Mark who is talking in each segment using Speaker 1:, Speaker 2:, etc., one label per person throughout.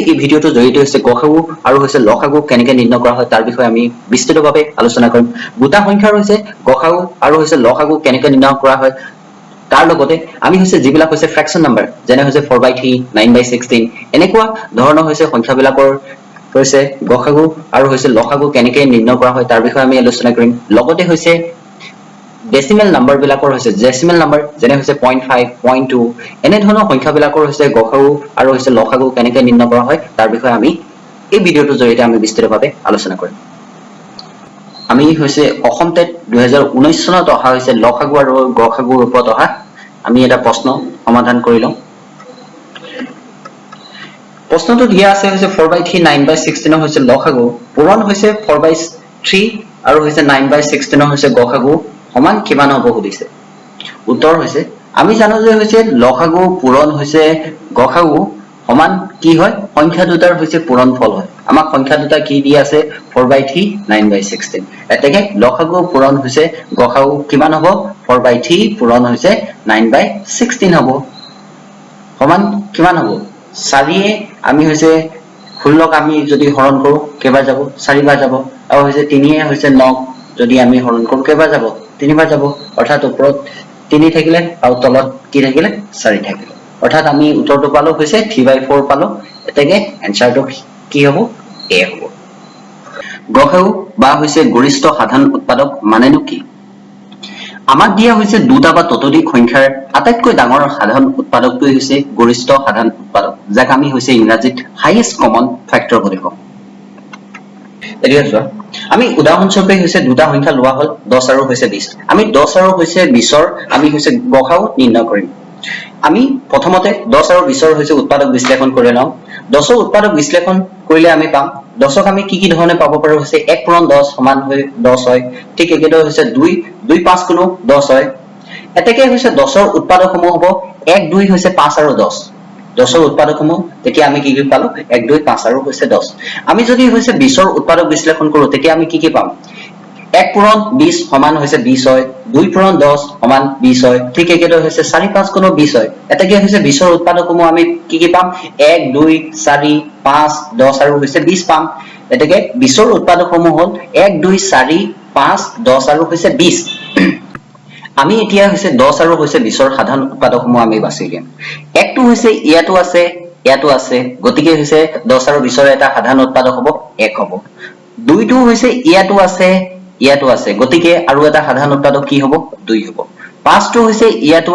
Speaker 1: এই ভিডিওটো জড়িত হৈছে গসাগু আৰু হৈছে লসাগু কেনেকৈ নিৰ্ণয় কৰা হয় তাৰ বিষয়ে আমি বিস্তৃতভাৱে আলোচনা কৰিম। দুটা সংখ্যাৰ হৈছে গসাগু আৰু হৈছে লসাগু কেনেকৈ নিৰ্ণয় কৰা হয় তাৰ লগতে আমি হৈছে যিবিলাক হৈছে ফ্ৰেকশন নাম্বাৰ যেনে হৈছে 4/3 9/16 এনেকুৱা ধৰণৰ হৈছে সংখ্যাবিলাকৰ হৈছে গসাগু আৰু হৈছে লসাগু কেনেকৈ নিৰ্ণয় কৰা হয় তাৰ বিষয়ে আমি আলোচনা কৰিম। লগতে হৈছে ডেসিমেল নাম্বাৰ বিলাকৰ হৈছে ডেসিমেল নাম্বাৰ যেনে হৈছে 0.5 0.2 এনে ধৰণৰ সংখ্যাবিলাকৰ হৈছে গসাগু আৰু হৈছে লসাগু কেনেকৈ নিৰ্ণয় কৰা হয় তাৰ বিষয়ে আমি এই ভিডিওটোৰ জৰিয়তে আমি বিস্তৃতভাৱে আলোচনা কৰিম। আমি হৈছে অসম টেট 2019 চনত অহা হৈছে লসাগু আৰু গসাগুৰ ওপৰত অহা আমি এটা প্ৰশ্ন সমাধান কৰি লওঁ। প্ৰশ্নটো দিয়া আছে হৈছে 4/3 9/16 হৈছে লসাগু পূৰণ হৈছে 4/3 আৰু হৈছে 9/16 হৈছে গসাগু সমান কিমান হ'ব সুধিছে। উত্তৰ হৈছে আমি জানো যে হৈছে লসাগু পূৰণ হৈছে গসাগু সমান কি হয় সংখ্যা দুটাৰ হৈছে পূৰণফল হয়। আমাক সংখ্যা দুটা কি দি আছে 4/3 9/16 এতেকে লসাগু পূৰণ হৈছে গসাগু কিমান হ'ব 4/3 পূৰণ হৈছে 9/16 হ'ব সমান কিমান হ'ব 4 আমি হৈছে 16 আমি যদি হৰণ কৰো কেইবাৰ যাব 4 বাৰ যাব আৰু হৈছে 3 হৈছে 9 যদি আমি হৰণ কৰো কেইবাৰ যাব 3 বাৰ যাব অৰ্থাৎ ওপৰত 3 থাকিলে আৰু তলত কি থাকিলে 4 থাকিলে অৰ্থাৎ আমি উত্তৰটো পালো হৈছে 3/4 পালো এতেকে এনসাৰটো কি হ'ব এ হ'ব। গসাগু বা হৈছে গৰিষ্ঠ সাধাৰণ উৎপাদক মানেনো কি আমাক দিয়া হৈছে দুটা বা ততোধিক সংখ্যাৰ আটাইতকৈ ডাঙৰ সাধাৰণ উৎপাদকটোই হৈছে গৰিষ্ঠ সাধাৰণ উৎপাদক যাক আমি হৈছে ইংৰাজীত হাইয়েষ্ট কমন ফেক্টৰ বুলি কওঁ। এতিয়া চোৱা আমি উদাহৰণস্বৰূপে হৈছে দুটা সংখ্যা লোৱা হল 10 আৰু হৈছে 20 আমি 10 আৰু হৈছে 20ৰ আমি হৈছে গসাগু নিৰ্ণয় কৰিম। আমি প্ৰথমতে 10 আৰু 20ৰ হৈছে উৎপাদক বিশ্লেষণ কৰি লওঁ। 10ৰ উৎপাদক বিশ্লেষণ কৰিলে আমি পাম 10ক আমি কি ধৰণে পাব পাৰো হৈছে 1 পূৰণ 10 সমান হৈ 10 হয় ঠিক একেদৰে হৈছে 2 2 5 গুণ 10 হয় এতেকে হৈছে 10ৰ উৎপাদকসমূহ হ'ব 1 2 হৈছে 5 আৰু 10 10ৰ উৎপাদকসমূহ তেতিয়া আমি কি পালো 1 2 5 আৰু হৈছে 10 আমি যদি হৈছে 20ৰ উৎপাদক বিশ্লেষণ কৰো তেতিয়া আমি কি পাম 1 পূৰণ 20 সমান হৈছে 20 হয় 2 পূৰণ 10 সমান 20 হয় ঠিক একেদৰে হৈছে 4 5 গুণ 20 হয় এতেকে হৈছে 20ৰ উৎপাদকসমূহ আমি কি পাম 1 2 4 5 10 আৰু হৈছে 20 পাম এতেকে 20ৰ উৎপাদকসমূহ হ'ল 1 2 4 5 10 আৰু হৈছে 20 আমি এতিয়া হৈছে 10 আৰু হৈছে 20ৰ সাধাৰণ উৎপাদকসমূহ আমি বাছি লিম একটো হৈছে ইয়াতো আছে গতিকে হৈছে 10 আৰু 20ৰ এটা সাধাৰণ উৎপাদক হ'ব 1 হ'ব দুইটো হৈছে ইয়াতো আছে গতিকে আৰু এটা সাধাৰণ উৎপাদক কি হ'ব 2 হ'ব 5টো হৈছে ইয়াতো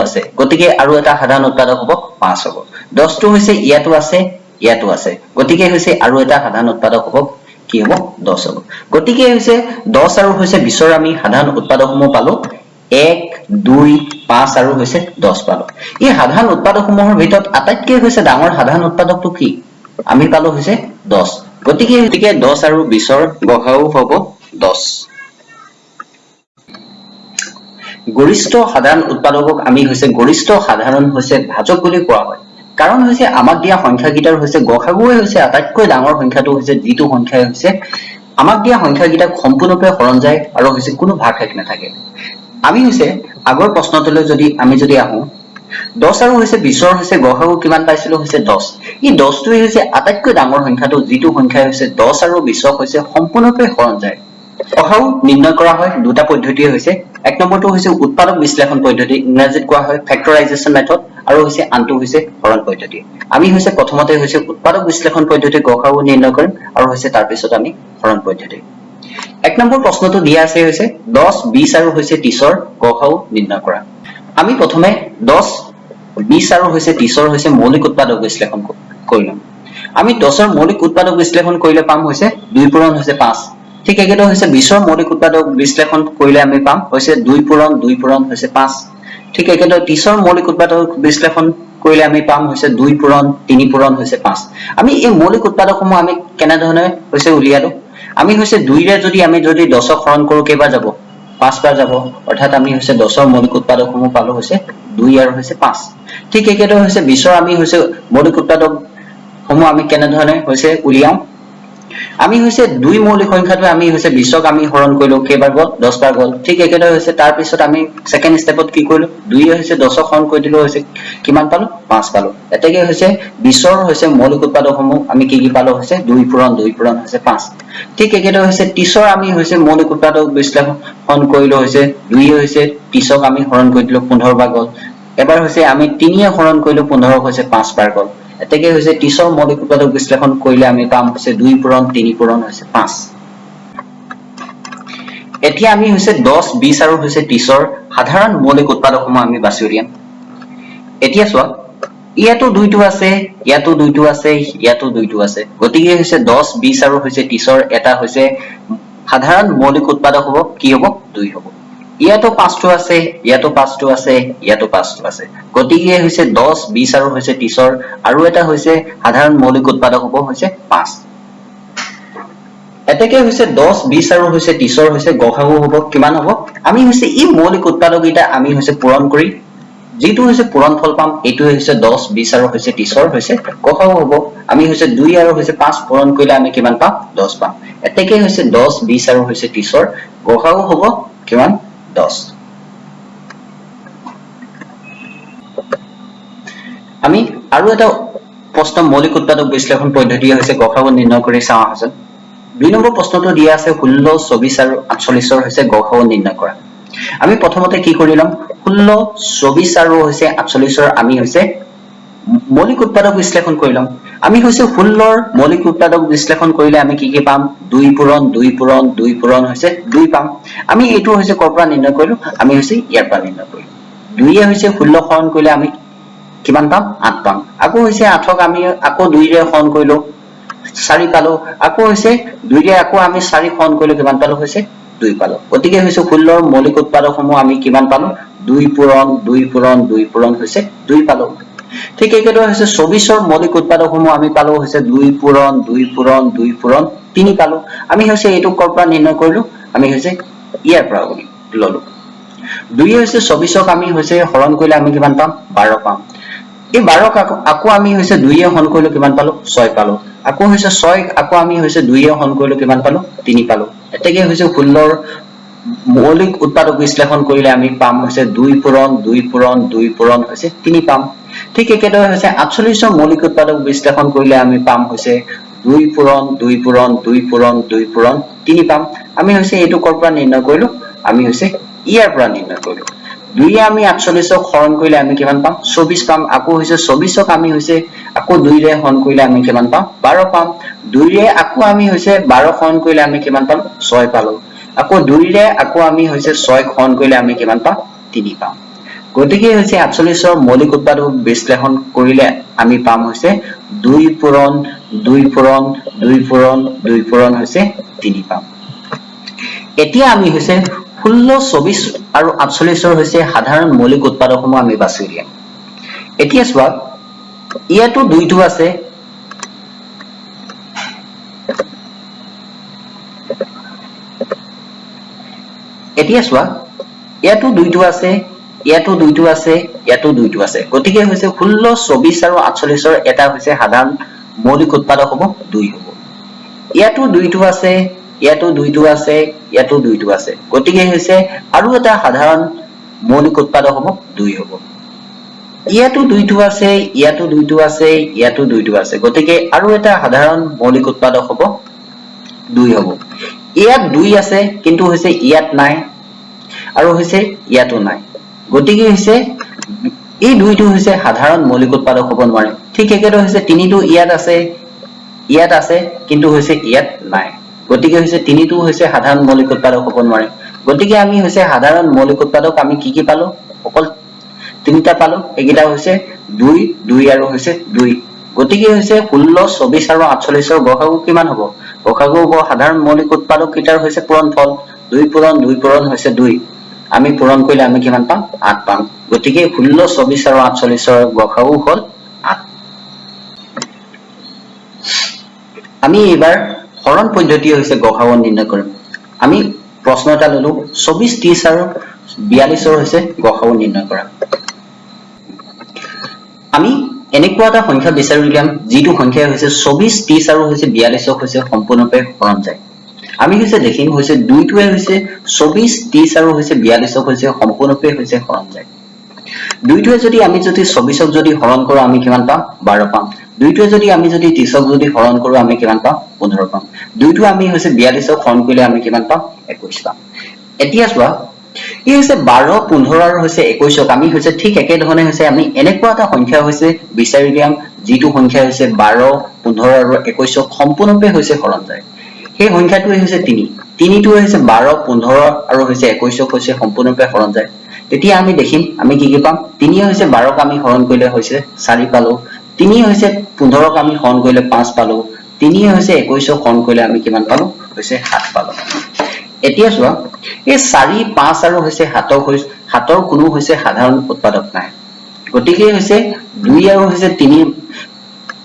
Speaker 1: আছে গতিকে আৰু এটা সাধাৰণ উৎপাদক হ'ব 5 হ'ব 10টো হৈছে ইয়াতো আছে গতিকে হৈছে আৰু এটা সাধাৰণ উৎপাদক হ'ব কি হ'ব 10 হ'ব গতিকে হৈছে 10 আৰু হৈছে 20ৰ আমি সাধাৰণ উৎপাদকসমূহ পালো 1 2 5 আৰু হৈছে 10 পালো এই সাধাৰণ উৎপাদকসমূহৰ ভিতৰত আটাইতকৈ হৈছে ডাঙৰ সাধাৰণ উৎপাদকটো কি আমি পালো হৈছে 10 গতিকে 10 আৰু 20ৰ গসাগু হ'ব 10 গৰিষ্ঠ সাধাৰণ উৎপাদকক আমি হৈছে গৰিষ্ঠ সাধাৰণ হৈছে ভাজক বুলি কোৱা হয় কাৰণ হৈছে আমাক দিয়া সংখ্যাকেইটাৰ হৈছে গসাগুৱে হৈছে আটাইতকৈ ডাঙৰ সংখ্যাটো হৈছে যিটো সংখ্যাই হৈছে আমাক দিয়া সংখ্যাকেইটাক সম্পূৰ্ণৰূপে হৰণ যায় আৰু হৈছে কোনো ভাগশেষ নাথাকে। আমি হৈছে আগৰ প্ৰশ্নটোলৈ আমি যদি আহো 10 আৰু হৈছে 20ৰ হৈছে গসাগু কিমান পাইছিলো হৈছে 10 এই 10টোৱে হৈছে আটাইতকৈ ডাঙৰ সংখ্যাটো যিটো সংখ্যাই হৈছে 10 আৰু 20ক হৈছে সম্পূৰ্ণৰূপে হৰণ যায়। গসাগু নিৰ্ণয় কৰা হয় দুটা পদ্ধতিয়ে হৈছে এক নম্বৰটো হৈছে উৎপাদক বিশ্লেষণ পদ্ধতি ইংৰাজীত কোৱা হয় ফেক্টৰাইজেশ্যন মেথড আৰু হৈছে আনটো হৈছে হৰণ পদ্ধতি। আমি হৈছে প্ৰথমতে হৈছে উৎপাদক বিশ্লেষণ পদ্ধতি গসাগু নিৰ্ণয় কৰিম আৰু হৈছে তাৰ পিছত আমি হৰণ পদ্ধতি। এক নম্বৰ প্ৰশ্নটো দিয়া আছে হৈছে 10 20 আৰু হৈছে 30ৰ গসাগু নিৰ্ণয় কৰা। আমি প্ৰথমে 10 20 আৰু হৈছে 30ৰ হৈছে মৌলিক উৎপাদক বিশ্লেষণ কৰিম। আমি 10ৰ মৌলিক উৎপাদক বিশ্লেষণ কৰিলে পাম হৈছে 2 পূৰণ হৈছে 5 ঠিক একেদৰে হৈছে 20ৰ মৌলিক উৎপাদক বিশ্লেষণ কৰিলে আমি পাম হৈছে 2 পূৰণ হৈছে 5 ঠিক একেদৰে 30ৰ মৌলিক উৎপাদক বিশ্লেষণ কৰিলে আমি পাম হৈছে 2 পূৰণ 3 পূৰণ হৈছে 5 আমি এই মৌলিক উৎপাদকসমূহ আমি কেনে ধৰণে হৈছে উলিয়ালো আমি হৈছে 2 ৰে যদি 10ক হৰণ কৰো কেইবাৰ যাব 5 বাৰ যাব অৰ্থাৎ আমি হৈছে 10ৰ মৌলিক উৎপাদকসমূহ পালো হৈছে 2 আৰু হৈছে 5 ঠিক একেদৰে হৈছে 20ৰ আমি হৈছে মৌলিক উৎপাদকসমূহ আমি কেনে ধৰণে হৈছে উলিয়াও আমি হৈছে দুই মৌলিক সংখ্যাটো আমি হৈছে 20ক আমি হৰণ কৰিলো কেইবাৰ গল 10 বাৰ গল ঠিক একেদৰে হৈছে তাৰ পিছত আমি সেকেন্ড স্টেপত কি কৰিলো 2 হৈছে 10ক হৰণ কৰি দিলো হৈছে কিমান পালো 5 পালো এতেকে হৈছে 20ৰ হৈছে মৌলিক উৎপাদকসমূহ আমি কি পালো হৈছে 2 পূৰণ হৈছে 5 ঠিক একেদৰে হৈছে 30ৰ আমি হৈছে মৌলিক উৎপাদক বিশ্লেষণ কৰিলো হৈছে 2 হৈছে 30ক আমি হৰণ কৰি দিলো 15 বাৰ গল এবাৰ হৈছে আমি 3 হৰণ কৰিলো 15ক হৈছে 5 বাৰ গল এতেকে হৈছে 30ৰ মৌলিক উৎপাদক বিশ্লেষণ কৰিলে আমি পাম হৈছে 2 পূৰণ 3 পূৰণ হৈছে 5 এতিয়া আমি হৈছে 10 20 আৰু হৈছে 30ৰ সাধাৰণ মৌলিক উৎপাদকসমূহ আমি বাছি উলিয়াম এতিয়া চোৱা ইয়াতো দুইটো আছে ইয়াতো দুইটো আছে ইয়াতো দুইটো আছে গতিকে হৈছে 10 20 আৰু হৈছে 30ৰ এটা হৈছে সাধাৰণ মৌলিক উৎপাদক হ'ব কি হ'ব 2 হ'ব ইয়াতো 5টো আছে ইয়াতো 5টো আছে ইয়াতো 5টো আছে গতিকে হৈছে 10 20 আৰু হৈছে 30ৰ আৰু এটা হৈছে সাধাৰণ মৌলিক উৎপাদক হ'ব হৈছে 5 এতেকে হৈছে 10 20 আৰু হৈছে 30ৰ হৈছে গসাগু হ'ব কিমান হ'ব আমি হৈছে ই মৌলিক উৎপাদক এটা আমি হৈছে পূৰণ কৰি যেটো হৈছে পূৰণফল পাম এটো হৈছে 10 20 আৰু হৈছে 30ৰ হৈছে গসাগু হ'ব আমি হৈছে 2 আৰু হৈছে 5 পূৰণ কৰিলে আমি কিমান পাম 10 পাম এতেকে হৈছে 10 20 আৰু হৈছে 30ৰ গসাগু হ'ব কিমান 10 আমি আৰু এটা প্ৰশ্ন মৌলিক উৎপাদক বিশ্লেষণ পদ্ধতি হৈছে গসাগু নিৰ্ণয় কৰি চাওঁ আহক 2 নম্বৰ প্ৰশ্নটো দিয়া আছে 16 24 আৰু 48ৰ হৈছে গসাগু নিৰ্ণয় কৰা আমি প্ৰথমতে কি কৰিলাম 16 24 আৰু হৈছে 48ৰ আমি হৈছে মৌলিক উৎপাদক বিশ্লেষণ কৰিলাম আমি হৈছে 16ৰ মৌলিক উৎপাদক বিশ্লেষণ কৰিলে আমি কি পাম 2 পূৰণ 2 পূৰণ 2 পূৰণ হৈছে 2 পাম আমি এটো হৈছে কৰ পৰা নিৰ্ণয় কৰিলো আমি হৈছে ইয়াৰ পৰা নিৰ্ণয় কৰিলো 2 এ হৈছে 16 হৰণ কৰিলে আমি কিমান পাম 8 পাম আকৌ হৈছে 8ক আমি আকৌ 2 ৰে হৰণ কৰিলো 4 পালো আকৌ হৈছে 2 ৰে আকৌ আমি 4 হৰণ কৰিলো কিমান পালো হৈছে 2 পালো গতিকে হৈছে 16ৰ মৌলিক উৎপাদকসমূহ আমি কিমান পালো 2 পূৰণ 2 পূৰণ 2 পূৰণ হৈছে 2 পালো ঠিক একেদৰে হৈছে 24ৰ মৌলিক উৎপাদকসমূহ আমি পালো হৈছে 2 পূৰণ 2 পূৰণ 2 পূৰণ 3 পালো আমি হৈছে এটো কৰ পৰা নিৰ্ণয় কৰিলো আমি হৈছে ইয়াৰ পৰা ললো 2 হৈছে 24ক আমি হৈছে হৰণ কৰিলে আমি কিমান পাম 12 পাম এই 12ক আকৌ আমি হৈছে 2 এ হৰণ কৰিলে কিমান পালো 6 পালো আকৌ হৈছে 6 আকৌ আমি হৈছে 2 এ হৰণ কৰিলে কিমান পালো 3 পালো এতেকে হৈছে 16ৰ মৌলিক উৎপাদক বিশ্লেষণ কৰিলে আমি পাম হৈছে 2 পূৰণ 2 পূৰণ 2 পূৰণ হৈছে 3 পাম ঠিক একেদৰে হৈছে 48ৰ মৌলিক উৎপাদক বিশ্লেষণ কৰিলে আমি পাম হৈছে 2 পূৰণ 2 পূৰণ 2 পূৰণ 2 পূৰণ 3 পাম আমি হৈছে এটো কৰ পৰা নিৰ্ণয় কৰিলো আমি হৈছে ইয়াৰ পৰা নিৰ্ণয় কৰিলো 2 এ আমি 48ক হৰণ কৰিলে আমি কিমান পাম 24 পাম আকৌ হৈছে 24ক আমি হৈছে আকৌ 2 ৰে হৰণ কৰিলে আমি কিমান পাম 12 পাম 2 ৰে আকৌ আমি হৈছে 12 হৰণ কৰিলে আমি কিমান পাম 6 পালো আকৌ 2 ৰে আকৌ আমি হৈছে 6 হৰণ কৰিলে আমি কিমান পাম 3 পাম গতিকে হৈছে 48ৰ মৌলিক উৎপাদক বিশ্লেষণ কৰিলে আমি পাম হৈছে 2 পূৰণ 2 পূৰণ 2 পূৰণ 2 পূৰণ হৈছে 3 পাম এতিয়া আমি হৈছে 16 24 আৰু 48ৰ হৈছে সাধাৰণ মৌলিক উৎপাদকসমূহ আমি বাছি উলিয়াম এতিয়া চোৱা ইয়াতো দুইটো আছে এতিয়া চোৱা ইয়াতো দুইটো আছে ইয়াতো দুইটো আছে ইয়াতো দুইটো আছে গতিকে হৈছে 16 24 আৰু 48ৰ এটা হৈছে সাধাৰণ মৌলিক উৎপাদক হ'ব 2 হ'ব ইয়াতো দুইটো আছে ইয়াতো দুইটো আছে ইয়াতো দুইটো আছে গতিকে হৈছে আৰু এটা সাধাৰণ মৌলিক উৎপাদক হ'ব 2 হ'ব ইয়াতো দুইটো আছে ইয়াতো দুইটো আছে ইয়াতো দুইটো আছে গতিকে আৰু এটা সাধাৰণ মৌলিক উৎপাদক হ'ব 2 হ'ব ইয়াত 2 আছে কিন্তু হৈছে ইয়াত নাই আৰু হৈছে ইয়াতো নাই গতিকে হৈছে এই দুইটো হৈছে সাধাৰণ মৌলিক উৎপাদক হ'ব নোৱাৰে ঠিক একেদৰে হৈছে 3টো ইয়াত আছে কিন্তু হৈছে ইয়াত নাই গতিকে হৈছে 3টো হৈছে সাধাৰণ মৌলিক উৎপাদক হ'ব নোৱাৰে গতিকে আমি হৈছে সাধাৰণ মৌলিক উৎপাদক আমি কি পালো অকল 3টা পালো এগিটা হৈছে 2 2 আৰু হৈছে 2 গতিকে হৈছে 16 24 আৰু 48ৰ গসাগু কিমান হ'ব গসাগু হ'ব সাধাৰণ মৌলিক উৎপাদক কিটাৰ হৈছে পূৰণফল 2 পূৰণ 2 পূৰণ হৈছে 2 আমি পূৰণ কৰিলে আমি কিমান পাম 8 পাম গতিকে 16 24 আৰু 48ৰ গসাগু হ'ল 8 আমি এবাৰ হৰণ পদ্ধতি হৈছে গসাগু নিৰ্ণয় কৰিম আমি প্ৰশ্ন এটা ললো 24 30 আৰু 42ৰ হৈছে গসাগু নিৰ্ণয় কৰা আমি এনেকুৱা এটা সংখ্যা বিচাৰি উলিয়াম যিটো সংখ্যা হৈছে 24 30 আৰু হৈছে 42 হৈছে সম্পূৰ্ণৰূপে হৰণ যায় আমি হৈছে দেখিম হৈছে দুইটোৱে হৈছে 24 30 আৰু হৈছে 42 হৈছে সম্পূৰ্ণৰূপে হৈছে হৰণ যায় দুইটোৱে যদি আমি যদি 24ক যদি হৰণ কৰো আমি কিমান পাম 12 পাম দুইটোৱে যদি আমি যদি 30ক যদি হৰণ কৰো আমি কিমান পাম 15 পাম দুইটো আমি হৈছে 42ক হৰণ কৰিলে আমি কিমান পাম 21 পাম এতিয়া চোৱা ই হৈছে 12 15 আৰু হৈছে 21ক আমি হৈছে ঠিক একে ধৰণে হৈছে আমি এনেকুৱা এটা সংখ্যা হৈছে বিচাৰি উলিয়াম যিটো সংখ্যা হৈছে 12 15 আৰু 21ক সম্পূৰ্ণৰূপে হৈছে হৰণ যায় সেই সংখ্যাটো হৈছে 3 3টো হৈছে 12 15 আৰু হৈছে 21ক হৈছে সম্পূৰ্ণৰূপে হৰণ যায় তেতিয়া আমি দেখিম আমি কি কি পাম 3 হৈছে 12ক আমি হৰণ কৰিলে হৈছে 4 পালো 3 হৈছে 15ক আমি হৰণ কৰিলে 5 পালো 3 হৈছে 21ক হৰণ কৰিলে আমি কিমান পালো হৈছে 7 পালো এতিয়া চোৱা এই 4 5 আৰু হৈছে 7ৰ কোনো হৈছে সাধাৰণ উৎপাদক নাই গতিকে হৈছে 2 আৰু হৈছে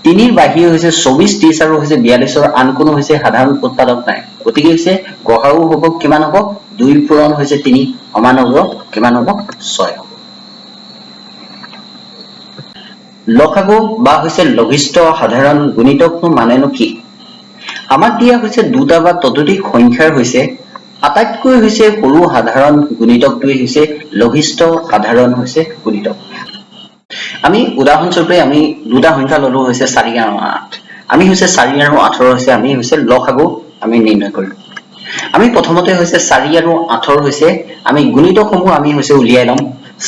Speaker 1: 3 বাহিৰে হৈছে 24 30 আৰু হৈছে 42ৰ আন কোনো হৈছে সাধাৰণ উৎপাদক নাই গতিকে হৈছে গসাগু হ'ব কিমান হ'ব 2 পূৰণ হৈছে 3 সমান হ'ব কিমান হ'ব 6 হ'ব লসাগু বা হৈছে লঘিষ্ঠ সাধাৰণ গুণিতকটো মানেনো কি আমাক দিয়া হৈছে দুটা বা ততোধিক সংখ্যাৰ হৈছে আটাইতকৈ হৈছে সৰু সাধাৰণ গুণিতকটোৱে হৈছে লঘিষ্ঠ সাধাৰণ হৈছে গুণিতক আমি উদাহৰণস্বৰূপে আমি দুটা সংখ্যা ললো হৈছে 4 আৰু 8 আমি হৈছে 4 আৰু 8 হৈছে আমি হৈছে লসাগু আমি নিৰ্ণয় কৰিলো আমি প্ৰথমতে হৈছে 4 আৰু 8 হৈছে আমি গুণিতকসমূহ আমি হৈছে উলিয়াই লম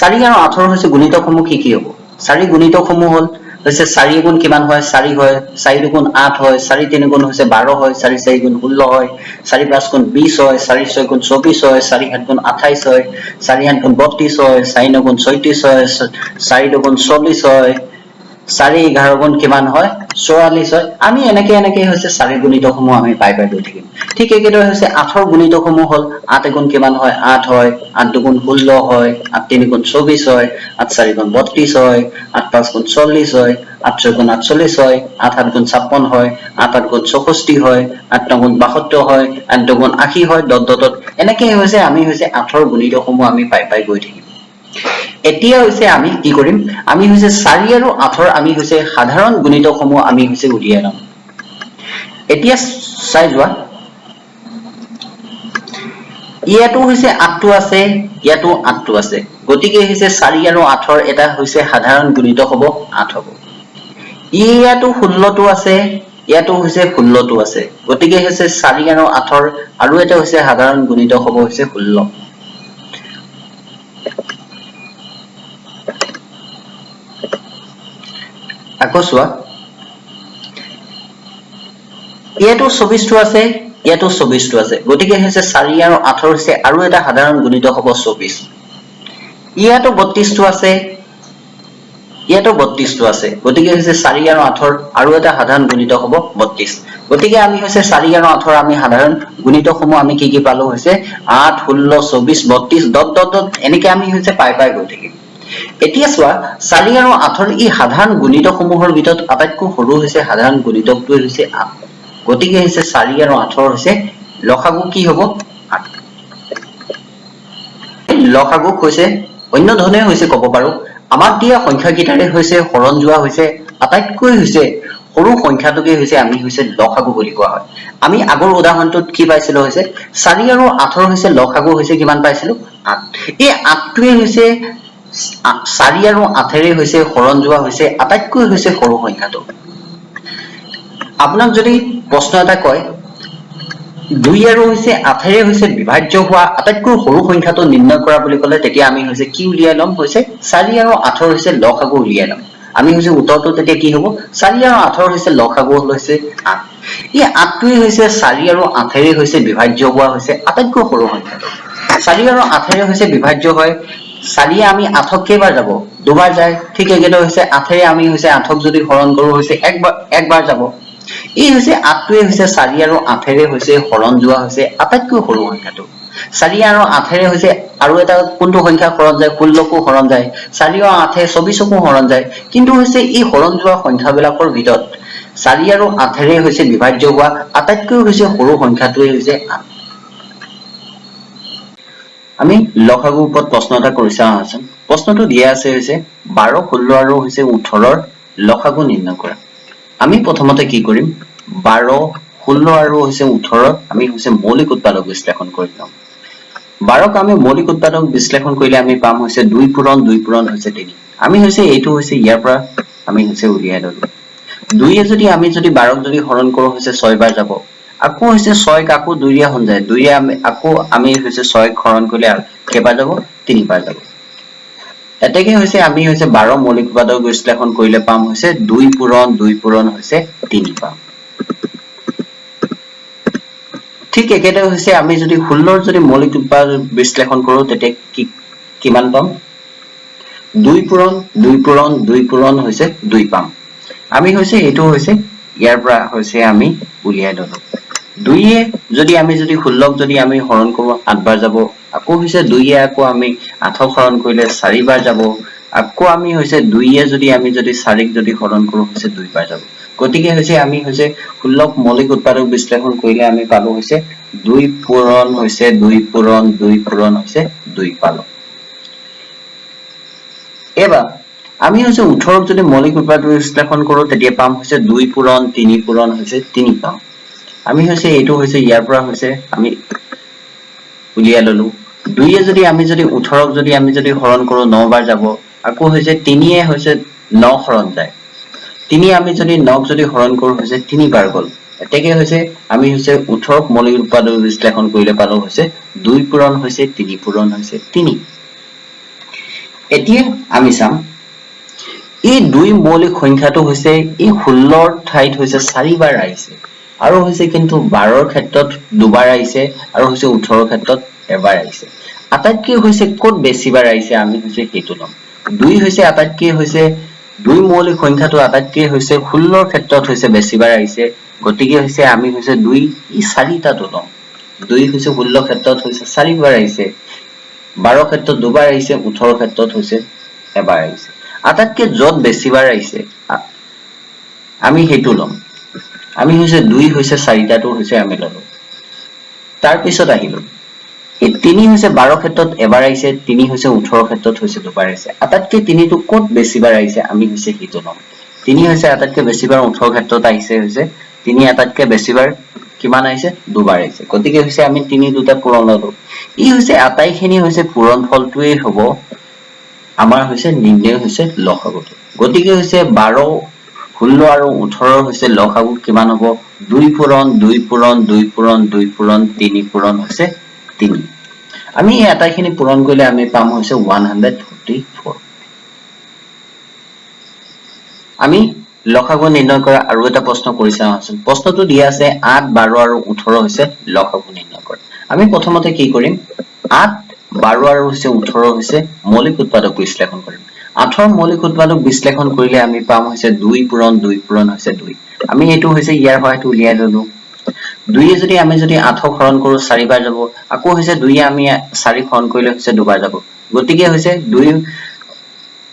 Speaker 1: 4 আৰু 8 হৈছে গুণিতকসমূহ কি কি হ'ব 4 গুণিতকসমূহ হ'ল হৈছে 4 গুণ কিমান হয় 4 হয় 4 গুণ 8 হয় 4 3 গুণ হৈছে 12 হয় 4 4 গুণ 16 হয় 4 5 গুণ 20 হয় 4 6 গুণ 24 হয় 4 7 গুণ 28 হয় 4 8 গুণ 32 হয় 4 9 গুণ 36 হয় 4 2 গুণ 40 হয় 4 11 গুণ কিমান হয় 44 হয় আমি এনেকে হৈছে 4 গুণিতকসমূহ আমি পাই গৈ থাকিম ঠিক একেদৰে হৈছে 8ৰ গুণিতকসমূহ হ'ল 8 গুণ কিমান হয় 8 হয় 8 2 গুণ 16 হয় 8 3 গুণ 24 হয় 8 4 গুণ 32 হয় 8 5 গুণ 40 হয় 8 6 গুণ 48 হয় 8 7 গুণ 56 হয় 8 8 গুণ 64 হয় 8 9 গুণ 72 হয় 8 2 গুণ 80 হয় ডট এনেকে হৈছে আমি হৈছে 8ৰ গুণিতকসমূহ আমি পাই গৈ থাকিম এতিয়া হৈছে আমি কি কৰিম আমি হৈছে 4 আৰু 8ৰ আমি হৈছে সাধাৰণ গুণিতকসমূহ আমি হৈছে উলিয়াই লম এতিয়া চাই যোৱা ইয়াতো হৈছে 8টো আছে ইয়াতো 8টো আছে গতিকে হৈছে 4 আৰু 8ৰ এটা হৈছে সাধাৰণ গুণিতক হ'ব 8 হ'ব ইয়াতো 16টো আছে ইয়াতো হৈছে 16টো আছে গতিকে হৈছে 4 আৰু 8ৰ আৰু এটা হৈছে সাধাৰণ গুণিতক হ'ব হৈছে 16 আকৌ চোৱা ইয়াতো 24টো আছে ইয়াতো 24টো আছে গতিকে হৈছে 4 আৰু 8ৰ হৈছে আৰু এটা সাধাৰণ গুণিতক হ'ব 24 ইয়াতো 32টো আছে ইয়াতো 32টো আছে গতিকে হৈছে 4 আৰু 8ৰ আৰু এটা সাধাৰণ গুণিতক হ'ব 32 গতিকে আমি হৈছে 4 আৰু 8ৰ আমি সাধাৰণ গুণিতকসমূহ আমি কি পালো হৈছে 8 16 24 32 ডট এনেকে আমি হৈছে পাই গৈ থাকিম এতিয়া চোৱা 4 আৰু 8ৰ এই সাধাৰণ গুণিতকসমূহৰ ভিতৰত আটাইতকৈ সৰু হৈছে সাধাৰণ গুণিতকটোৱে হৈছে 8 গতিকে হৈছে 4 আৰু 8ৰ হৈছে লসাগু কি হ'ব 8 লসাগু হৈছে অন্য ধৰণে হৈছে ক'ব পাৰো আমাক দিয়া সংখ্যাকেইটাৰে হৈছে হৰণ যোৱা হৈছে আটাইতকৈ হৈছে সৰু সংখ্যাটোকে হৈছে আমি হৈছে লসাগু বুলি কোৱা হয় আমি আগৰ উদাহৰণটোত কি পাইছিলো হৈছে 4 আৰু 8ৰ হৈছে লসাগু হৈছে কিমান পাইছিলো 8 এই 8টোৱে হৈছে 4 আৰু 8ৰে হৈছে হৰণ যোৱা হৈছে আটাইতকৈ হৈছে সৰু সংখ্যাটো আপোনাক যদি প্ৰশ্ন এটা কয় 2 আৰু হৈছে 8ৰে হৈছে বিভাজ্য হোৱা আটাইতকৈ সৰু সংখ্যাটো নিৰ্ণয় কৰা বুলি ক'লে তেতিয়া আমি হৈছে কি উলিয়াই লম হৈছে 4 আৰু 8ৰ হৈছে লসাগু উলিয়াই লম আমি হৈছে উত্তৰটো তেতিয়া কি হ'ব 4 আৰু 8ৰ হৈছে লসাগু হৈছে 8 এই 8টোৱে হৈছে 4 আৰু 8ৰে হৈছে বিভাজ্য হোৱা হৈছে আটাইতকৈ সৰু সংখ্যাটো 4 আৰু 8ৰে হৈছে বিভাজ্য হয় 4 আমি 8ক কেইবাৰ যাব দুবাৰ যায় ঠিক একেদৰে হৈছে 8ৰে আমি হৈছে 8ক যদি হৰণ কৰো হৈছে একবাৰ যাব এই হৈছে 8টোৱে হৈছে 4 আৰু 8ৰে হৈছে হৰণ যোৱা হৈছে আটাইতকৈ সৰু সংখ্যাটো 4 আৰু 8ৰে হৈছে আৰু এটা কোনটো সংখ্যা হৰণ যায় 16কো হৰণ যায় 4 আৰু 8ে 24কো হৰণ যায় কিন্তু হৈছে এই হৰণ যোৱা সংখ্যাবিলাকৰ ভিতৰত 4 আৰু 8ৰে হৈছে বিভাজ্য হোৱা আটাইতকৈ হৈছে সৰু সংখ্যাটোৱে হৈছে 8 আমি লসাগুৰ ওপৰত প্ৰশ্ন এটা কৰি চাওঁ আহকচোন প্ৰশ্নটো দিয়া আছে হৈছে 12 16 আৰু হৈছে 18ৰ লসাগু নিৰ্ণয় কৰা আমি প্ৰথমতে কি কৰিম 12 16 আৰু হৈছে 18 আমি হৈছে মৌলিক উৎপাদক বিশ্লেষণ কৰি লম 12 ক আমি মৌলিক উৎপাদক বিশ্লেষণ কৰিলে আমি পাম হৈছে 2 পূৰণ 2 পূৰণ হৈছে 3 আমি হৈছে এইটো হৈছে ইয়াৰ পৰা আমি হৈছে উলিয়াই ললো 2 এ যদি আমি যদি 12 ক যদি হৰণ কৰো হৈছে 6 বাৰ যাব আকৌ হৈছে 6 ক আকৌ 2 এ হন যায় 2 এ আকৌ আমি হৈছে 6 ক হৰণ কৰিলে কেইবাৰ যাব 3 বাৰ যাব এতেকে হৈছে আমি হৈছে 12 মৌলিক উৎপাদক বিশ্লেষণ কৰিলে পাম হৈছে 2 পূৰণ 2 পূৰণ হৈছে 3 পাম ঠিক একেদৰে হৈছে আমি যদি 16 যদি মৌলিক উৎপাদক বিশ্লেষণ কৰো তেতে কিমান পাম 2 পূৰণ 2 পূৰণ 2 পূৰণ হৈছে 2 পাম আমি হৈছে এটো হৈছে ইয়াৰ পৰা হৈছে আমি উলিয়াই ললো 2 এ যদি আমি যদি 16 ক যদি আমি হৰণ কৰো 8 বাৰ যাব আকৌ হৈছে 2 এ আকৌ আমি 8 ক হৰণ কৰিলে 4 বাৰ যাব আকৌ আমি হৈছে 2 এ যদি আমি যদি 4 ক যদি হৰণ কৰো হৈছে 2 বাৰ যাব গতিকে হৈছে আমি হৈছে 16 মৌলিক উৎপাদক বিশ্লেষণ কৰিলে আমি পালো হৈছে 2 পূৰণ হৈছে 2 পূৰণ 2 পূৰণ হৈছে 2 পালো এবাৰ আমি হৈছে 18 ক যদি মৌলিক উৎপাদক বিশ্লেষণ কৰো তেতিয়া পাম হৈছে 2 পূৰণ 3 পূৰণ হৈছে 3 পাম আমি হৈছে এটো হৈছে ইয়াৰ পৰা হৈছে আমি উলিয়াই ললো 2 এ যদি আমি যদি 18 ক যদি আমি যদি হৰণ কৰো 9 বাৰ যাব আকৌ হৈছে 3 এ হৈছে 9 হৰণ যায় 3 আমি যদি 9 ক যদি হৰণ কৰো হৈছে 3 বাৰ গল এতেকে হৈছে আমি হৈছে 18 ক মৌলিক উৎপাদক বিশ্লেষণ কৰিলে পালো হৈছে 2 পূৰণ হৈছে 3 পূৰণ হৈছে 3 এতিয়া আমি চাম এই 2 মৌলিক সংখ্যাটো হৈছে এই 16 ৰ ঠাইত হৈছে 4 বাৰ আহিছে আৰু হৈছে কিন্তু 12 ৰ ক্ষেত্ৰত দুবাৰ আহিছে আৰু হৈছে 18 ৰ ক্ষেত্ৰত এবাৰ আহিছে আটাইতকৈ হৈছে ক'ত বেছি বাৰ আহিছে আমি হৈছে হেতু লম 2 হৈছে আটাইতকৈ হৈছে 2 মৌলিক সংখ্যাটো আটাইতকৈ হৈছে 16 ৰ ক্ষেত্ৰত হৈছে বেছি বাৰ আহিছে গতিকে হৈছে আমি হৈছে 2 ই 4টাটো লম 2 হৈছে 16 ক্ষেত্ৰত হৈছে 4 বাৰ আহিছে 12 ক্ষেত্ৰত দুবাৰ আহিছে 18 ক্ষেত্ৰত হৈছে এবাৰ আহিছে আটাইতকৈ যত বেছি বাৰ আহিছে আমি হেতু লম আমি হৈছে 2 হৈছে 4টাটো হৈছে আমি ললো তাৰ পিছত আহিলো এই 3 হৈছে 12 ক্ষেত্ৰত এবাৰ আহিছে 3 হৈছে 18 ক্ষেত্ৰত হৈছে দুবাৰ আহিছে আটাইতকৈ 3টো ক'ত বেছি বাৰ আহিছে আমি হৈছে হেতু লম 3 হৈছে আটাইতকৈ বেছি বাৰ 18 ক্ষেত্ৰত আহিছে হৈছে 3 আটাইতকৈ বেছি বাৰ কিমান আহিছে দুবাৰ আহিছে গতিকে হৈছে আমি 3 দুটা পূৰণ ললো ই হৈছে আটাইখিনি হৈছে পূৰণ ফলটোৱে হ'ব আমাৰ হৈছে নিৰ্ণয় হৈছে লসাগুটো গতিকে হৈছে 12 16 আৰু 18 হৈছে লসাগু কিমান হ'ব 2 পূৰণ 2 পূৰণ 2 পূৰণ 2 পূৰণ 3 পূৰণ হৈছে 3 আমি এই আটাইখিনি পূৰণ কৰিলে আমি পাম হৈছে 144 আমি লসাগু নিৰ্ণয় কৰা আৰু এটা প্ৰশ্ন কৰি চাওঁচোন প্ৰশ্নটো দিয়া আছে 8 12 আৰু 18 হৈছে লসাগু নিৰ্ণয় কৰা আমি প্ৰথমতে কি কৰিম 8 12 আৰু হৈছে 18 হৈছে মৌলিক উৎপাদক বিশ্লেষণ কৰিম 8 মৌলিক উৎপাদক বিশ্লেষণ কৰিলে আমি পাম হৈছে 2 পূৰণ 2 পূৰণ হৈছে 2 আমি এটো হৈছে ইয়াৰ সহায়ত উলিয়াই ললো 2 এ যদি আমি যদি 8 ক হৰণ কৰো 4 বাৰ যাব আকৌ হৈছে 2 এ আমি 4 হৰণ কৰিলে হৈছে দুবাৰ যাব গতিকে হৈছে 2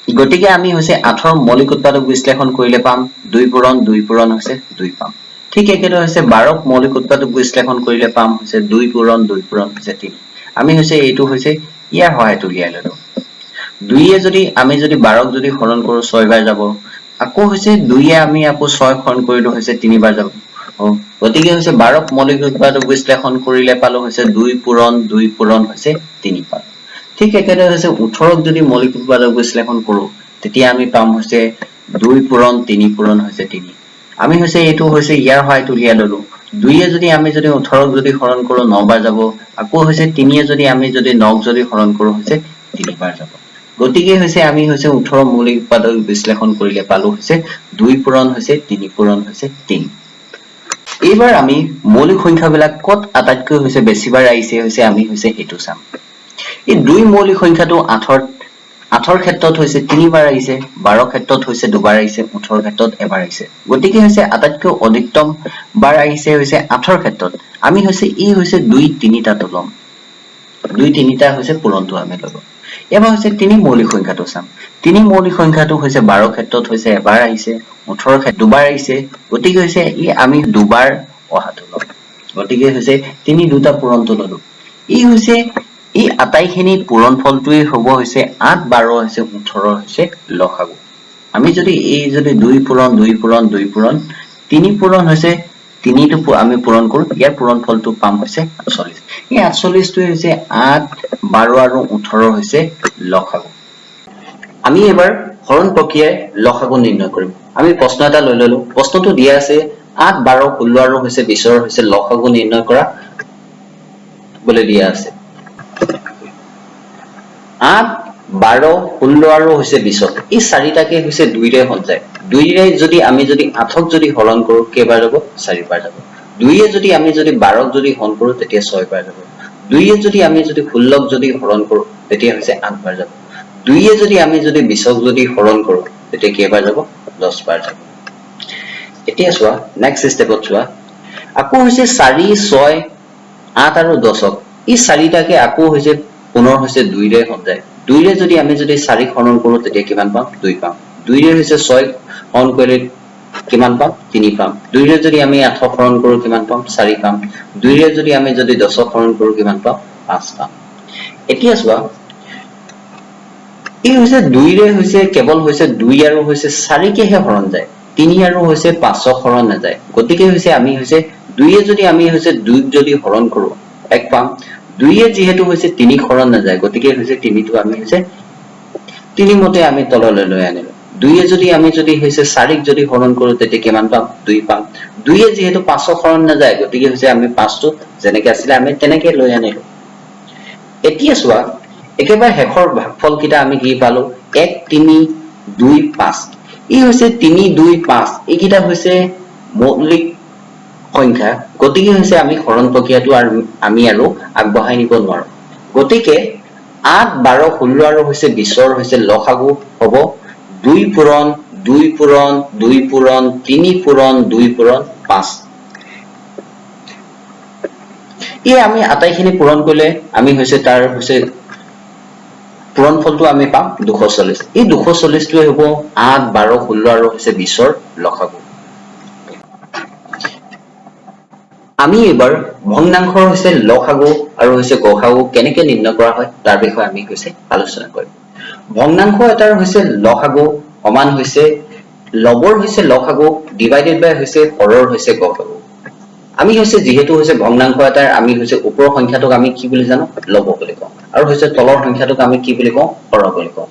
Speaker 1: গতিকে আমি হৈছে 8 ৰ মৌলিক উৎপাদক বিশ্লেষণ কৰিলে পাম 2 পূৰণ 2 পূৰণ হৈছে 2 পাম ঠিক একেদৰে হৈছে 12 ক মৌলিক উৎপাদক বিশ্লেষণ কৰিলে পাম হৈছে 2 পূৰণ 2 পূৰণ হৈছে 3 আমি হৈছে এইটো হৈছে ইয়াৰ সহায়ত উলিয়াই ললো 2 এ যদি আমি যদি 12 ক যদি হৰণ কৰো 6 বাৰ যাব আকৌ হৈছে 2 এ আমি আকৌ 6 হৰণ কৰিলো হৈছে 3 বাৰ যাব গতিকে হৈছে 12 ক মৌলিক উৎপাদক বিশ্লেষণ কৰিলে পালো হৈছে 2 পূৰণ 2 পূৰণ হৈছে 3 পালো ঠিক একেদৰে হৈছে 18 ক যদি মৌলিক উৎপাদক বিশ্লেষণ কৰো তেতিয়া আমি পাম হৈছে 2 পূৰণ 3 পূৰণ হৈছে 3 আমি হৈছে এইটো হৈছে ইয়াৰ সহায়ত উলিয়াই ললো 2 এ যদি আমি যদি 18 ক যদি হৰণ কৰো 9 বাৰ যাব আকৌ হৈছে 3 এ যদি আমি যদি 9 ক যদি হৰণ কৰো হৈছে 3 বাৰ যাব গতিকে হৈছে আমি হৈছে 18 মৌলিক উৎপাদক বিশ্লেষণ কৰিলে পালো হৈছে 2 পূৰণ হৈছে 3 পূৰণ হৈছে 3 এইবাৰ আমি মৌলিক সংখ্যাবিলাক কত আটাইতকৈ হৈছে বেছিবাৰ আহিছে হৈছে আমি হৈছে হেতু চাম এই 2 মৌলিক সংখ্যাটো 8 ৰ ক্ষেত্ৰত হৈছে 3 বাৰ আহিছে 12 ক্ষেত্ৰত হৈছে দুবাৰ আহিছে 18 ক্ষেত্ৰত এবাৰ আহিছে গতিকে হৈছে আটাইতকৈ অধিকতম বাৰ আহিছে হৈছে 8 ৰ ক্ষেত্ৰত আমি হৈছে ই হৈছে 2 3টাটো লম 2 3টা হৈছে পূৰণটো আমি ললো এবাৰ হৈছে 3 মৌলিক সংখ্যাটো চাম 3 মৌলিক সংখ্যাটো হৈছে 12 ক্ষেত্ৰত হৈছে এবাৰ আহিছে 18 ক্ষেত্ৰত দুবাৰ আহিছে গতিকে হৈছে ই আমি দুবাৰ অহাটো লম গতিকে হৈছে 3 দুটা পূৰণটো ললো ই হৈছে এই আটাইখিনি পূৰণ ফলটোৱে হ'ব হৈছে 8 12 হৈছে 18 হৈছে লসাগু আমি যদি এই যদি 2 পূৰণ 2 পূৰণ 2 পূৰণ 3 পূৰণ হৈছে 3 টো আমি পূৰণ কৰো ইয়াৰ পূৰণ ফলটো পাম হৈছে 48 এই 48 টো হৈছে 8 12 আৰু 18 হৈছে লসাগু আমি এবাৰ হৰণ প্ৰক্ৰিয়াৰ লসাগু নিৰ্ণয় কৰিম আমি প্ৰশ্ন এটা লৈ ললো প্ৰশ্নটো দিয়া আছে 8 12 16 আৰু হৈছে 20 হৈছে লসাগু নিৰ্ণয় কৰা বলে দিয়া আছে 8 12 16 আৰু হৈছে 20 এই চাৰিটাকে হৈছে 2 ৰে হল যায় 2 ৰে যদি আমি যদি 8ক যদি হৰণ কৰো কেইবাৰ যাব 4 বাৰ যাব 2 ৰে যদি আমি যদি 12ক যদি হৰণ কৰো তেতিয়া 6 বাৰ যাব 2 ৰে যদি আমি যদি 16ক যদি হৰণ কৰো তেতিয়া হৈছে 8 বাৰ যাব 2 ৰে যদি আমি যদি 20ক যদি হৰণ কৰো তেতিয়া কেইবাৰ যাব 10 বাৰ যাব এতিয়া চোৱা নেক্সট স্টেপত চোৱা আকৌ হৈছে 4 6 8 আৰু 10ক এই চাৰিটাকে আকৌ হৈছে পুনৰ হৈছে 2 ৰে হল যায় 2 ৰে যদি আমি যদি 4 হৰণ কৰো তেতিয়া কিমান পাম 2 পাম 2 ৰে হৈছে 6 হৰণ কৰিলে কিমান পাম 3 পাম 2 ৰে যদি আমি 8 হৰণ কৰো কিমান পাম 4 পাম 2 ৰে যদি আমি যদি 10 হৰণ কৰো কিমান পাম 5 পাম এতিয়া চোৱা এই হৈছে 2 ৰে হৈছে কেৱল হৈছে 2 আৰু হৈছে 4 কেহে হৰণ যায় 3 আৰু হৈছে 5 হৰণ নাযায় গতিকে হৈছে আমি হৈছে 2 ৰে যদি আমি হৈছে 2 যদি হৰণ কৰো 1 পাম 2 ৰে যেহেতু হৈছে 3 হৰণ নাযায় গতিকে হৈছে 3 টো আমি হৈছে 3 মতে আমি তললৈ লৈ আনিলো 2 ৰে যদি আমি যদি হৈছে 4ক যদি হৰণ কৰো তেতিয়া কিমান পাম 2 পাম 2 ৰে যেহেতু 5 হৰণ নাযায় গতিকে হৈছে আমি 5 টো যেনেকৈ আছিল আমি তেনেকৈ লৈ আনিলো এতিয়া চোৱা একেবাৰে হেখৰ ভাগফল কিটা আমি কি পালো 1 3 2 5 ই হৈছে 3 2 5 এইকিটা হৈছে মৌলিক সংখ্যা গতিকে হৈছে আমি হৰণ প্ৰক্ৰিয়াটো আমি আৰু আগবঢ়াই নিব নোৱাৰো গতিকে 8 12 16 আৰু হৈছে 20 হৈছে লসাগু হ'ব 2 পূৰণ 2 পূৰণ 2 পূৰণ 3 পূৰণ 2 পূৰণ 5 এই আমি আটাইখিনি পূৰণ কৰিলে আমি হৈছে তাৰ হৈছে পূৰণ ফলটো আমি পাম 240 এই 240 টোৱে হ'ব 8 12 16 আৰু হৈছে 20 লসাগু আমি এবাৰ ভগ্নাংশৰ হৈছে লসাগু আৰু হৈছে গসাগু কেনেকৈ নিৰ্ণয় কৰা হয় তাৰ বিষয়ে আমি হৈছে আলোচনা কৰিম ভগ্নাংশ এটাৰ হৈছে লসাগু সমান হৈছে লবৰ হৈছে লসাগু ডিভাইডেড বাই হৈছে হৰৰ হৈছে গসাগু আমি হৈছে যেহেতু হৈছে ভগ্নাংশ এটাৰ আমি হৈছে ওপৰৰ সংখ্যাটোক আমি কি বুলি জানো লব বুলি কওঁ আৰু হৈছে তলৰ সংখ্যাটোক আমি কি বুলি কওঁ হৰ বুলি কওঁ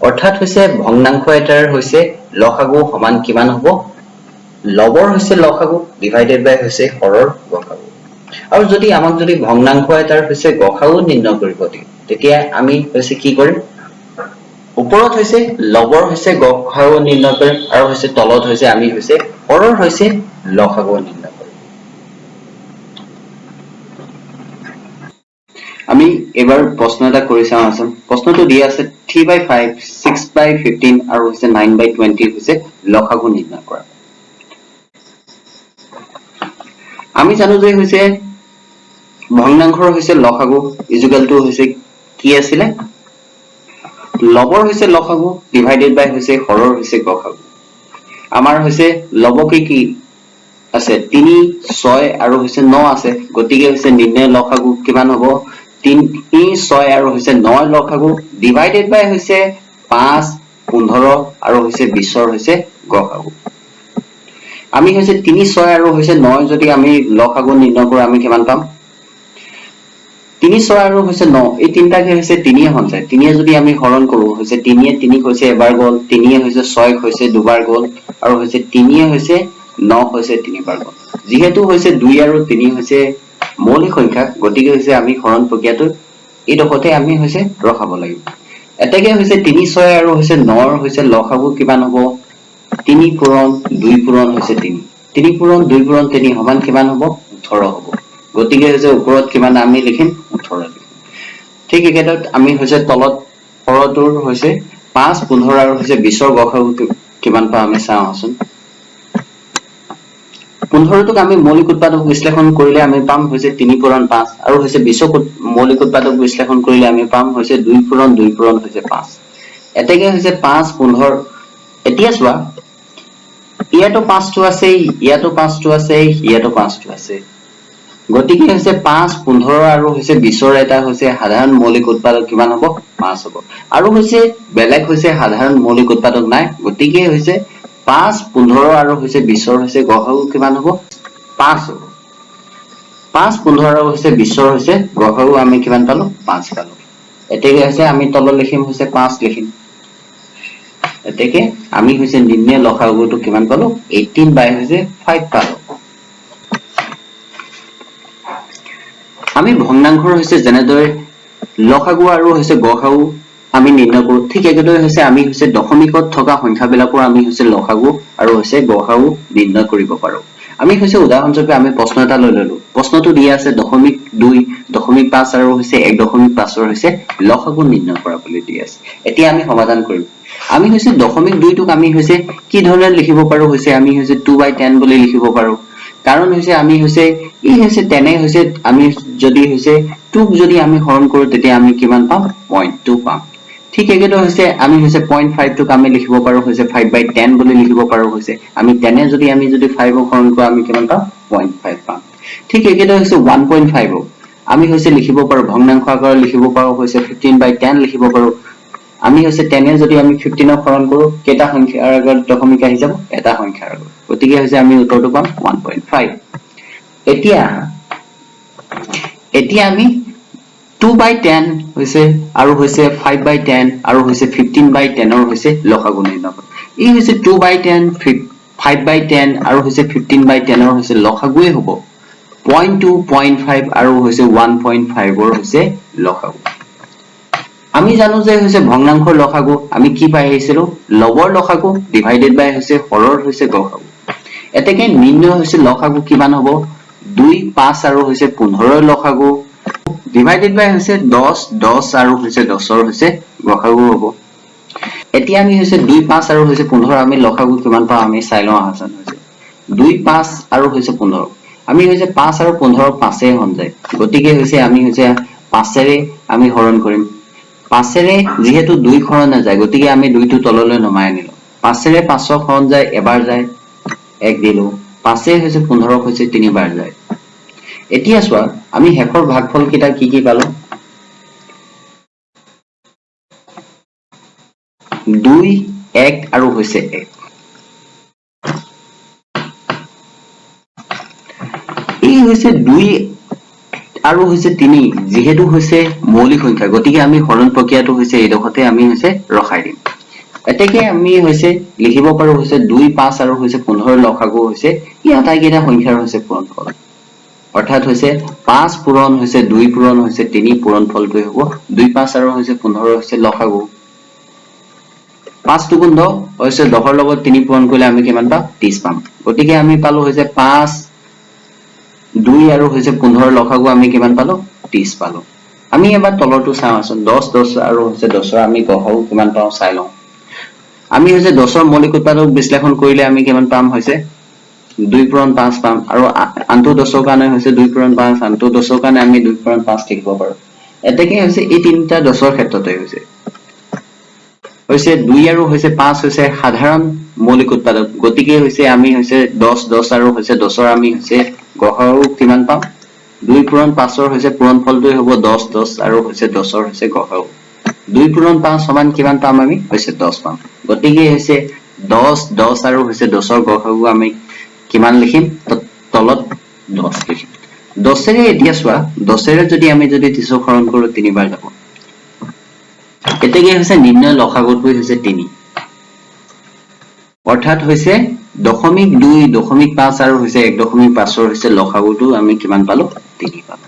Speaker 1: অৰ্থাৎ হৈছে ভগ্নাংশ এটাৰ হৈছে লসাগু সমান কিমান হ'ব লবৰ হৈছে লসাগু ডিভাইডেড বাই হৈছে হৰৰ গসাগু আৰু যদি আমাক যদি ভগ্নাংশ এটাৰ হৈছে গসাগু নিৰ্ণয় কৰিব দিয়ে তেতিয়া আমি হৈছে কি কৰিম ওপৰত হৈছে লবৰ হৈছে গসাগু নিৰ্ণয় কৰিম আৰু হৈছে তলত হৈছে আমি হৈছে হৰৰ হৈছে লসাগু নিৰ্ণয় কৰিম আমি এবাৰ প্ৰশ্ন এটা কৰি চাওঁ আছোন প্ৰশ্নটো দিয়া আছে 3/5 6/15 আৰু হৈছে 9/20 হৈছে লসাগু নিৰ্ণয় কৰা আমি জানো যে হৈছে ভগ্নাংশৰ হৈছে লসাগু ইকুৱেল টু হৈছে কি আছিল লবৰ হৈছে লসাগু ডিভাইডেড বাই হৈছে হৰৰ হৈছে গসাগু আমাৰ হৈছে লবকে কি আছে 3 6 আৰু হৈছে 9 আছে গতিকে হৈছে নিৰ্ণয় লসাগু কিমান হ'ব 3 6 আৰু হৈছে 9 লসাগু ডিভাইডেড বাই হৈছে 5 15 আৰু হৈছে 20 হৈছে গসাগু আমি হৈছে 3 6 আৰু হৈছে 9 যদি আমি লসাগু নিৰ্ণয় কৰো আমি কিমান পাম 3 6 আৰু হৈছে 9 এই তিনটাকে হৈছে 3 হল যায় 3 যদি আমি হৰণ কৰো হৈছে 3 3 হৈছে এবাৰ গল 3 হৈছে 6 হৈছে দুবাৰ গল আৰু হৈছে 3 হৈছে 9 হৈছে তিনিবাৰ গল যেহেতু হৈছে 2 আৰু 3 হৈছে মৌলিক সংখ্যা গতিকে হৈছে আমি হৰণ প্ৰক্ৰিয়াটো এই দখতে আমি হৈছে ৰখাব লাগিব এতেকে হৈছে 3 6 আৰু হৈছে 9 হৈছে লসাগু কিমান হ'ব 3 পূৰণ 2 পূৰণ হৈছে 3 3 পূৰণ 2 পূৰণ 3 সমান কিমান হ'ব 18 হ'ব গতিকে হৈছে ওপৰত কিমান আমি লিখিম 18 লিখিম ঠিক একেদৰে আমি হৈছে তলত হৰটোৰ হৈছে 5 15 আৰু হৈছে 20 গসাগু কিমান পাম আমি চাওঁ আছোন 15 টোক আমি মৌলিক উৎপাদক বিশ্লেষণ কৰিলে আমি পাম হৈছে 3 পূৰণ 5 আৰু হৈছে 20 মৌলিক উৎপাদক বিশ্লেষণ কৰিলে আমি পাম হৈছে 2 পূৰণ 2 পূৰণ হৈছে 5 এতেকে হৈছে 5 15 এতিয়া চোৱা ইয়াতো 5 টো আছে ইয়াতো 5 টো আছে ইয়াতো 5 টো আছে গতিকে হৈছে 5 15 আৰু হৈছে 20ৰ এটা হৈছে সাধাৰণ মৌলিক উৎপাদক কিমান হ'ব 5 হ'ব আৰু হৈছে বেলেগ হৈছে সাধাৰণ মৌলিক উৎপাদক নাই গতিকে হৈছে 5 15 আৰু হৈছে 20ৰ হৈছে গসাগু কিমান হ'ব 5 হ'ব 5 15 আৰু হৈছে 20ৰ হৈছে গসাগু আমি কিমান পালো 5 পালো এতেকে হৈছে আমি তল লিখিম হৈছে 5 লিখিম এতেকে আমি হৈছে নিম্ন লসাগুটো কিমান পালো 18 বাই হৈছে 5 পালো আমি ভগ্নাংশৰ হৈছে যেনেদৰে লসাগু আৰু হৈছে গসাগু আমি নিৰ্ণয় কৰো ঠিক একেদৰে হৈছে আমি হৈছে দশমিকত থকা সংখ্যাবিলাকৰ আমি হৈছে লসাগু আৰু হৈছে গসাগু নিৰ্ণয় কৰিব পাৰো আমি হৈছে উদাহৰণস্বৰূপে আমি প্ৰশ্ন এটা লৈ ললো প্ৰশ্নটো দিয়া আছে 0.2 0.5 আৰু হৈছে 1.5 ৰ হৈছে লসাগু নিৰ্ণয় কৰা বুলি দিয়া আছে এতিয়া আমি সমাধান কৰিম আমি হৈছে 0.2 টোক আমি হৈছে কি ধৰণে লিখিব পাৰো হৈছে আমি হৈছে 2/10 বুলি লিখিব পাৰো কাৰণ হৈছে আমি হৈছে ই হৈছে তেনে হৈছে আমি যদি হৈছে 2 যদি আমি হৰণ কৰো তেতিয়া আমি কিমান পাম 0.2 পাম ঠিক একেদৰে হৈছে আমি হৈছে 0.5 টোক আমি লিখিব পাৰো হৈছে 5/10 বুলি লিখিব পাৰো হৈছে আমি তেনে যদি 5 হৰণ কৰো আমি কিমান পাম 0.5 পাম ঠিক একেদৰে হৈছে 1.5 আমি হৈছে লিখিব পাৰো ভগ্নাংশ আকাৰত লিখিব পাৰো হৈছে 15/10 লিখিব পাৰো আমি হৈছে তেনে যদি আমি 15 ক হৰণ কৰো কেটা সংখ্যাৰ আগত দশমিক আহি যাব এটা সংখ্যাৰ আগত গতিকে হৈছে আমি উত্তৰটো পাম 1.5 এতিয়া আমি 2/10 হৈছে আৰু হৈছে 5/10 আৰু হৈছে 15/10 ৰ হৈছে লসাগু নিৰ্ণয় কৰা ই হৈছে 2/10 5/10 আৰু হৈছে 15/10 ৰ হৈছে লসাগুৱে হ'ব 0.2 0.5 আৰু হৈছে 1.5 ৰ হৈছে লসাগু আমি জানো যে হৈছে ভগ্নাংশৰ লসাগু আমি কি পাই আহিছিলো লবৰ লসাগু ডিভাইডেড বাই হৈছে হৰৰ হৈছে গসাগু এতেকে নিৰ্ণয় হৈছে লসাগু কিমান হ'ব 2 5 আৰু হৈছে 15 ৰ লসাগু ডিভাইডেড বাই হৈছে 10 10 আৰু হৈছে 10 ৰ হৈছে গসাগু হ'ব এতিয়া আমি হৈছে 2 5 আৰু হৈছে 15 আমি লসাগু কিমান পাম আমি চাই লওঁ আহাজন হৈছে 2 5 আৰু হৈছে 15 আমি হৈছে 5 আৰু 15 5 হন যায় গতিকে হৈছে আমি হৈছে 5 ৰে আমি হৰণ কৰিম 5 ৰে যেহেতু 2 হৰণ যায় গতিকে আমি 2 টো তললৈ নমাই আনিলো 5 ৰে 5 হৰণ যায় এবাৰ যায় 1 দিলো 5 হৈছে 15 হৈছে 3 বাৰ যায় এতিয়া চোৱা আমি হেকৰ ভাগফল কিটা কি পালো 2 1 আৰু হৈছে 1 এই হৈছে 2 আৰু হৈছে 3 যেহেতু হৈছে মৌলিক সংখ্যা গতিকে আমি হৰণ প্ৰক্ৰিয়াটো হৈছে এইডখতে আমি হৈছে ৰখাই দিম এতেকে আমি হৈছে লিখিব পাৰো হৈছে 2 5 আৰু হৈছে 15 লসাগু হৈছে ই আটাইকেইটা সংখ্যাৰ হৈছে পূৰণফল অৰ্থাৎ হৈছে 5 পূৰণ হৈছে 2 পূৰণ হৈছে 3 পূৰণফলটো হ'ব 2 5 আৰু হৈছে 15 হৈছে লসাগু 5 দুগুণ 10 হৈছে 10 ৰ লগত 3 পূৰণ কৰিলে আমি কিমান পাম 30 পাম গতিকে আমি পালো হৈছে 5 2 আৰু হৈছে 15 লসাগু আমি কিমান পালো 30 পালো আমি এবাৰ তলৰটো চাওঁচোন 10 10 আৰু হৈছে 10 ৰ আমি গসাগু কিমান পাওঁ চাই লওঁ আমি হৈছে 10 ৰ মৌলিক উৎপাদক বিশ্লেষণ কৰিলে আমি কিমান পাম হৈছে 2 পূৰণ 5 পাম আৰু আনটো 10 ৰ কাৰণে হৈছে 2 পূৰণ 5 আনটো 10 ৰ কাৰণে আমি 2 পূৰণ 5 লিখিব পাৰো এতেকে হৈছে এই তিনিটা 10 ৰ ক্ষেত্ৰতে হৈছে 2 আৰু হৈছে 5 হৈছে সাধাৰণ মৌলিক উৎপাদক গতিকে হৈছে আমি হৈছে 10 10 আৰু হৈছে 10 ৰ আমি হৈছে গসাগু কিমান পাম 2 পূৰণ 5 ৰ হৈছে পূৰণফলটো হ'ব 10 10 আৰু হৈছে 10 ৰ হৈছে গসাগু 2 পূৰণ 5 সমান কিমান পাম আমি হৈছে 10 পাম গতিকে হৈছে 10 10 আৰু হৈছে 10 ৰ গসাগু আমি কিমান লিখিম তলত 10 লিখিম 10 ৰে এতিয়া চোৱা 10 ৰে যদি আমি যদি 30 হৰণ কৰো 3 বাৰ যাব এতেকে হৈছে নিম্ন লসাগুটো হৈছে 3 অৰ্থাৎ হৈছে 0.2 0.5 আৰু হৈছে 1.5 ৰ হৈছে লসাগুটো আমি কিমান পালো 3 পালো